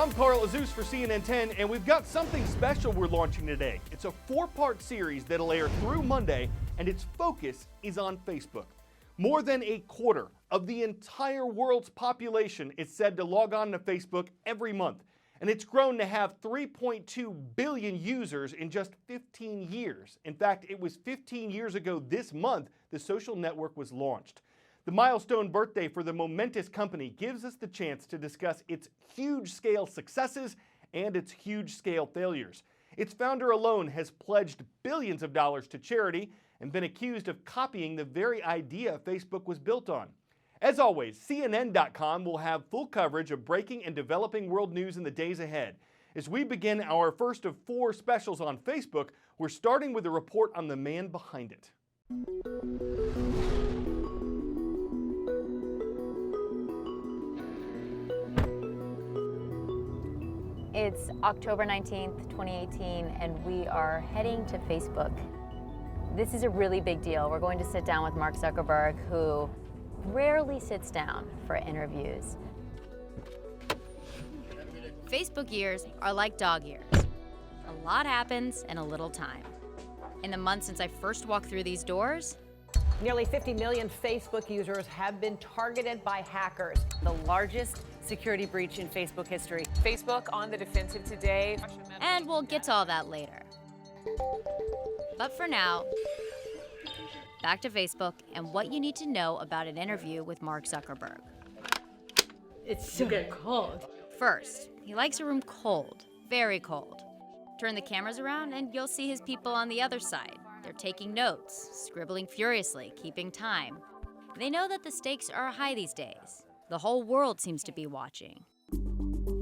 I'm Carl Azus for CNN 10, and we've got something special we're launching today. It's a 4-part series that'll air through Monday, and its focus is on Facebook. More than a quarter of the entire world's population is said to log on to Facebook every month, and it's grown to have 3.2 billion users in just 15 years. In fact, it was 15 years ago this month the social network was launched. The milestone birthday for the momentous company gives us the chance to discuss its huge-scale successes and its huge-scale failures. Its founder alone has pledged billions of dollars to charity and been accused of copying the very idea Facebook was built on. As always, CNN.com will have full coverage of breaking and developing world news in the days ahead. As we begin our first of 4 specials on Facebook, we're starting with a report on the man behind it. It's October 19th, 2018, and we are heading to Facebook. This is a really big deal. We're going to sit down with Mark Zuckerberg, who rarely sits down for interviews. Facebook years are like dog years. A lot happens in a little time. In the months since I first walked through these doors, nearly 50 million Facebook users have been targeted by hackers. The largest security breach in Facebook history. Facebook on the defensive today. And we'll get to all that later. But for now, back to Facebook and what you need to know about an interview with Mark Zuckerberg. It's so cold. First, he likes a room cold, very cold. Turn the cameras around and you'll see his people on the other side. They're taking notes, scribbling furiously, keeping time. They know that the stakes are high these days. The whole world seems to be watching.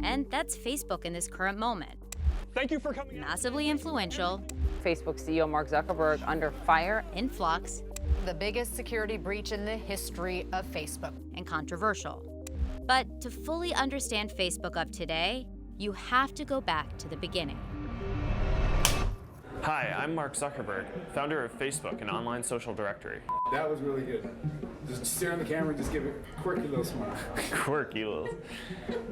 And that's Facebook in this current moment. Thank you for coming. Massively influential. Facebook CEO Mark Zuckerberg under fire. In flux. The biggest security breach in the history of Facebook. And controversial. But to fully understand Facebook of today, you have to go back to the beginning. Hi, I'm Mark Zuckerberg, founder of Facebook, an online social directory. That was really good. Just stare in the camera and just give it a quirky little smile. Quirky little.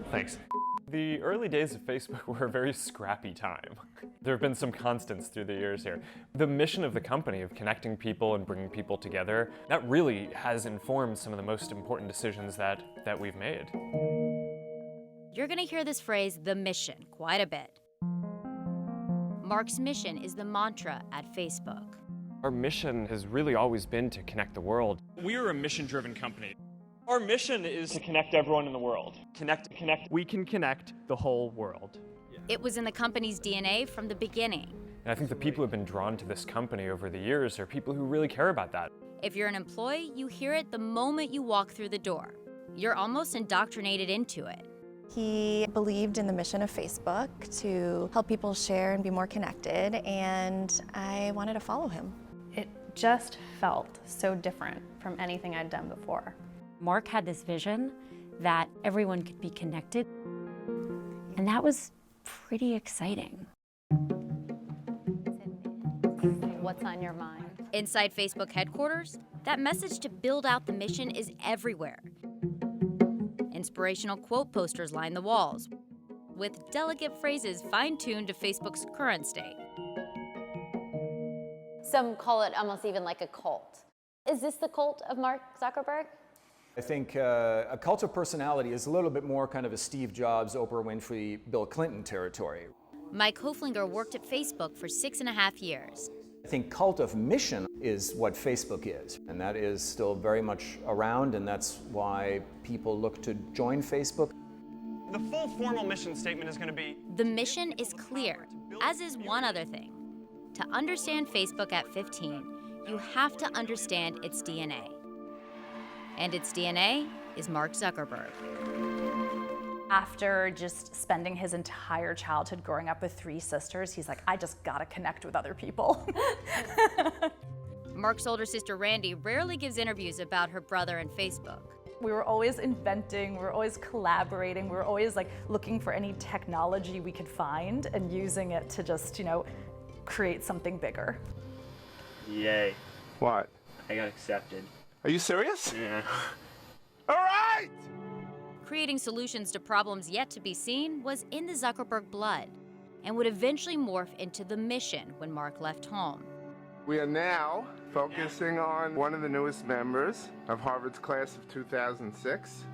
Thanks. The early days of Facebook were a very scrappy time. There have been some constants through the years here. The mission of the company of connecting people and bringing people together, that really has informed some of the most important decisions that we've made. You're gonna hear this phrase, the mission, quite a bit. Mark's mission is the mantra at Facebook. Our mission has really always been to connect the world. We are a mission-driven company. Our mission is to connect everyone in the world. Connect. We can connect the whole world. It was in the company's DNA from the beginning. And I think the people who have been drawn to this company over the years are people who really care about that. If you're an employee, you hear it the moment you walk through the door. You're almost indoctrinated into it. He believed in the mission of Facebook to help people share and be more connected, and I wanted to follow him. It just felt so different from anything I'd done before. Mark had this vision that everyone could be connected, and that was pretty exciting. What's on your mind? Inside Facebook headquarters, that message to build out the mission is everywhere. Inspirational quote posters line the walls, with delicate phrases fine-tuned to Facebook's current state. Some call it almost even like a cult. Is this the cult of Mark Zuckerberg? I think a cult of personality is a little bit more kind of a Steve Jobs, Oprah Winfrey, Bill Clinton territory. Mike Hoflinger worked at Facebook for 6.5 years. I think cult of mission is what Facebook is, and that is still very much around, and that's why people look to join Facebook. The full formal mission statement is going to be... The mission is clear, as is one other thing. To understand Facebook at 15, you have to understand its DNA. And its DNA is Mark Zuckerberg. After just spending his entire childhood growing up with 3 sisters, he's like, I just gotta connect with other people. Mark's older sister Randy rarely gives interviews about her brother and Facebook. We were always inventing, we were always collaborating, we were always like looking for any technology we could find and using it to just, create something bigger. Yay. What? I got accepted. Are you serious? Yeah. All right! Creating solutions to problems yet to be seen was in the Zuckerberg blood and would eventually morph into the mission when Mark left home. We are now focusing on one of the newest members of Harvard's class of 2006.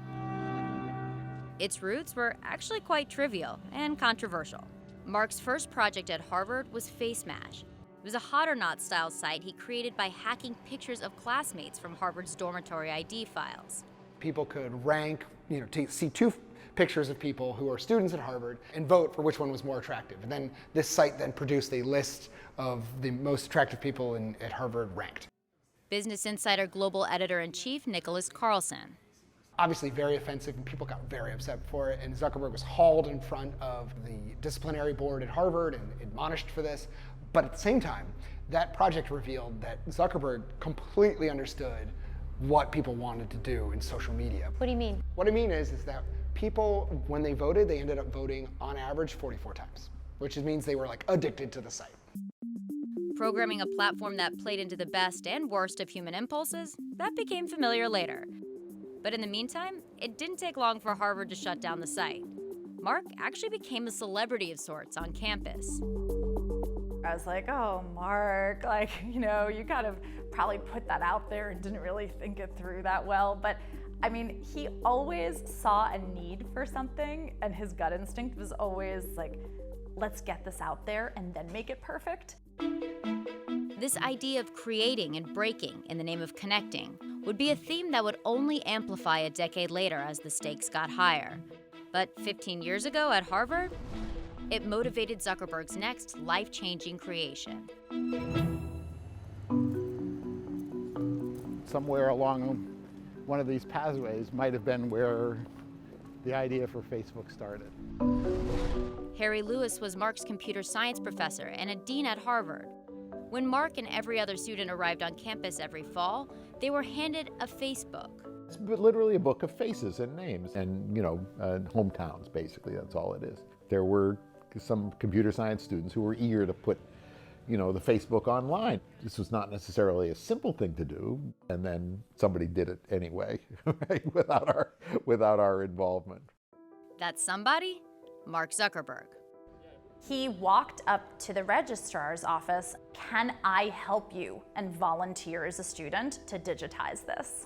Its roots were actually quite trivial and controversial. Mark's first project at Harvard was FaceMash. It was a Hot or Not style site he created by hacking pictures of classmates from Harvard's dormitory ID files. People could rank, to see two pictures of people who are students at Harvard and vote for which one was more attractive. And then this site then produced a list of the most attractive people at Harvard ranked. Business Insider Global Editor-in-Chief Nicholas Carlson. Obviously very offensive, and people got very upset for it, and Zuckerberg was hauled in front of the disciplinary board at Harvard and admonished for this. But at the same time, that project revealed that Zuckerberg completely understood what people wanted to do in social media. What do you mean? What I mean is that people, when they voted, they ended up voting on average 44 times, which means they were like addicted to the site. Programming a platform that played into the best and worst of human impulses, that became familiar later. But in the meantime, it didn't take long for Harvard to shut down the site. Mark actually became a celebrity of sorts on campus. I was like, oh, Mark, you kind of probably put that out there and didn't really think it through that well. But I mean, he always saw a need for something, and his gut instinct was always like, let's get this out there and then make it perfect. This idea of creating and breaking in the name of connecting would be a theme that would only amplify a decade later as the stakes got higher. But 15 years ago at Harvard, it motivated Zuckerberg's next life-changing creation. Somewhere along one of these pathways might have been where the idea for Facebook started. Harry Lewis was Mark's computer science professor and a dean at Harvard. When Mark and every other student arrived on campus every fall, they were handed a Facebook. It's literally a book of faces and names and, hometowns, basically. That's all it is. There were some computer science students who were eager to put, the Facebook online. This was not necessarily a simple thing to do, and then somebody did it anyway, right? Without our involvement. That somebody? Mark Zuckerberg. He walked up to the registrar's office, "Can I help you?" and volunteer as a student to digitize this.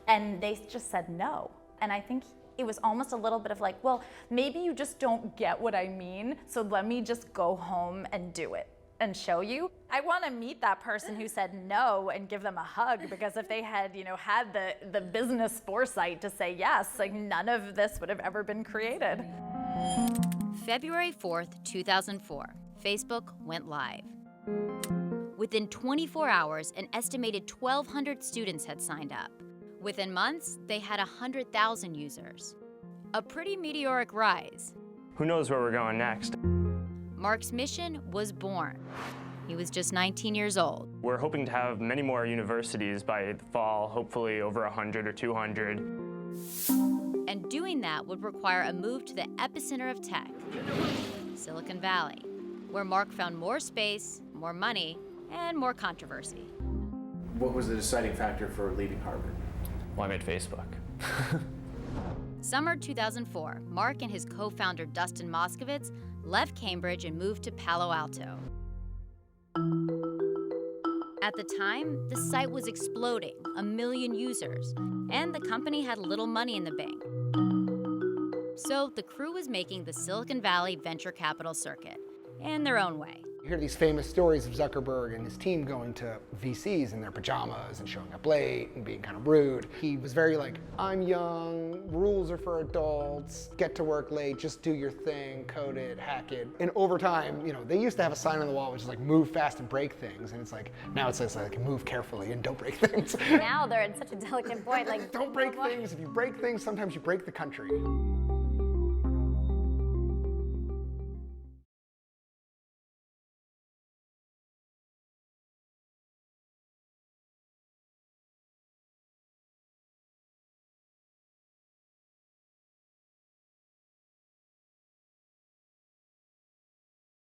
And they just said no. And I think it was almost a little bit of like, well, maybe you just don't get what I mean, so let me just go home and do it and show you. I want to meet that person who said no and give them a hug, because if they had, had the business foresight to say yes, none of this would have ever been created. February 4th, 2004, Facebook went live. Within 24 hours, an estimated 1,200 students had signed up. Within months, they had 100,000 users. A pretty meteoric rise. Who knows where we're going next? Mark's mission was born. He was just 19 years old. We're hoping to have many more universities by the fall, hopefully over 100 or 200. And doing that would require a move to the epicenter of tech, Silicon Valley, where Mark found more space, more money, and more controversy. What was the deciding factor for leaving Harvard? Well, I made Facebook. Summer 2004, Mark and his co-founder Dustin Moskovitz left Cambridge and moved to Palo Alto. At the time, the site was exploding, 1 million users, and the company had little money in the bank. So the crew was making the Silicon Valley venture capital circuit, in their own way. You hear these famous stories of Zuckerberg and his team going to VCs in their pajamas and showing up late and being kind of rude. He was very like, I'm young, rules are for adults, get to work late, just do your thing, code it, hack it. And over time, they used to have a sign on the wall which is like, move fast and break things. And it's like, now it says like, move carefully and don't break things. Now they're at such a delicate point, like, don't break things. If you break things, sometimes you break the country.